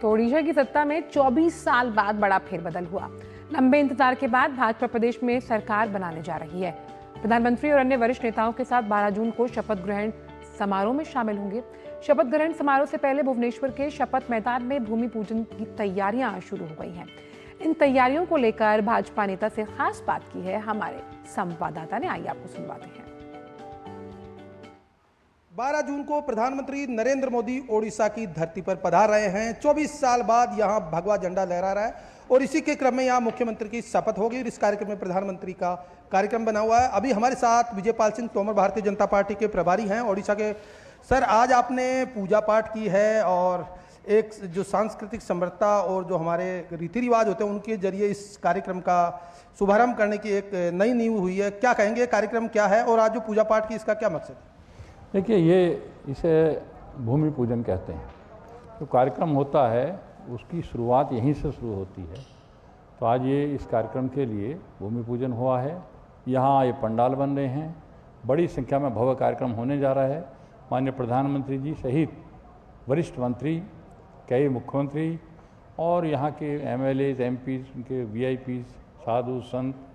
तो ओडिशा की सत्ता में 24 साल बाद बड़ा फेरबदल हुआ। लंबे इंतजार के बाद भाजपा प्रदेश में सरकार बनाने जा रही है। प्रधानमंत्री और अन्य वरिष्ठ नेताओं के साथ 12 जून को शपथ ग्रहण समारोह में शामिल होंगे। शपथ ग्रहण समारोह से पहले भुवनेश्वर के शपथ मैदान में भूमि पूजन की तैयारियां शुरू हो गई हैं। इन तैयारियों को लेकर भाजपा नेता से खास बात की है हमारे संवाददाता ने। आइए आपको सुनवाते हैं। 12 जून को प्रधानमंत्री नरेंद्र मोदी ओडिशा की धरती पर पधार रहे हैं। 24 साल बाद यहां भगवा झंडा लहरा रहा है और इसी के क्रम में यहां मुख्यमंत्री की शपथ होगी और इस कार्यक्रम में प्रधानमंत्री का कार्यक्रम बना हुआ है। अभी हमारे साथ विजयपाल सिंह तोमर भारतीय जनता पार्टी के प्रभारी हैं ओडिशा के। सर, आज आपने पूजा पाठ की है और एक जो सांस्कृतिक समृद्धता और जो हमारे रीति रिवाज होते हैं उनके जरिए इस कार्यक्रम का शुभारंभ करने की एक नई नींव हुई है। क्या कहेंगे, कार्यक्रम क्या है और आज जो पूजा पाठ की इसका क्या मकसद है? देखिए, इसे भूमि पूजन कहते हैं। जो कार्यक्रम होता है उसकी शुरुआत यहीं से शुरू होती है। तो आज ये इस कार्यक्रम के लिए भूमि पूजन हुआ है। यहाँ ये पंडाल बन रहे हैं, बड़ी संख्या में भव्य कार्यक्रम होने जा रहा है। माननीय प्रधानमंत्री जी सहित वरिष्ठ मंत्री, कई मुख्यमंत्री और यहाँ के एमएलए, एमपी, उनके वीआईपी, साधु संत,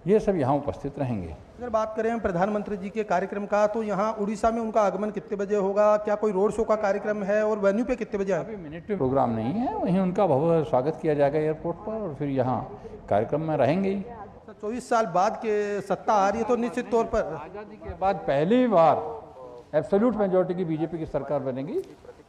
ये सब यहाँ उपस्थित रहेंगे। अगर बात करें प्रधानमंत्री जी के कार्यक्रम का, तो यहाँ उड़ीसा में उनका आगमन कितने बजे होगा? क्या कोई रोड शो का कार्यक्रम है और वेन्यू पे कितने बजे? अभी मिलिट्री प्रोग्राम नहीं है, वहीं उनका भव्य स्वागत किया जाएगा एयरपोर्ट पर और फिर यहाँ कार्यक्रम में रहेंगे ही। 24 साल बाद के सत्ता आ रही है तो निश्चित तौर पर आज़ादी के बाद पहली बार एब्सोल्यूट मेजॉरिटी की बीजेपी की सरकार बनेगी।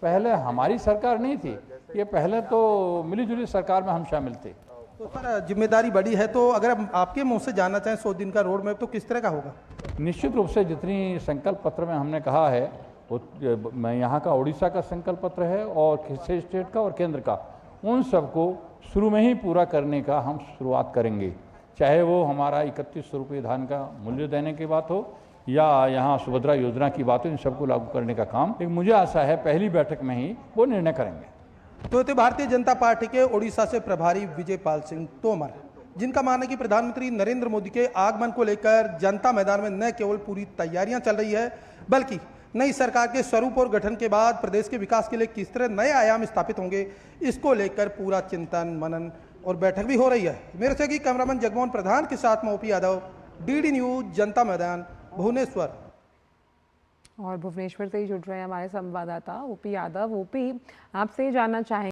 पहले हमारी सरकार नहीं थी, ये पहले तो मिलीजुली सरकार में हम शामिल थे। तो सर, जिम्मेदारी बड़ी है, तो अगर आपके मुंह से जानना चाहें 100 दिन का रोड मैप तो किस तरह का होगा? निश्चित रूप से जितनी संकल्प पत्र में हमने कहा है वो मैं यहाँ का उड़ीसा का संकल्प पत्र है और किसी स्टेट का और केंद्र का, उन सबको शुरू में ही पूरा करने का हम शुरुआत करेंगे। चाहे वो हमारा 3100 रुपये धान का मूल्य देने की बात हो या यहाँ सुभद्रा योजना की बात हो, इन सबको लागू करने का काम, लेकिन मुझे आशा है पहली बैठक में ही वो निर्णय करेंगे। तो थे भारतीय जनता पार्टी के ओडिशा से प्रभारी विजयपाल सिंह तोमर, जिनका मानना है कि प्रधानमंत्री नरेंद्र मोदी के आगमन को लेकर जनता मैदान में न केवल पूरी तैयारियां चल रही है, बल्कि नई सरकार के स्वरूप और गठन के बाद प्रदेश के विकास के लिए किस तरह नए आयाम स्थापित होंगे, इसको लेकर पूरा चिंतन मनन और बैठक भी हो रही है। मेरे से कैमरामैन जगमोहन प्रधान के साथ में ओपी यादव, डीडी न्यूज, जनता मैदान, भुवनेश्वर। और भुवनेश्वर से ही जुड़ रहे हैं हमारे संवाददाता ओपी यादव। ओपी, आपसे जानना चाहेंगे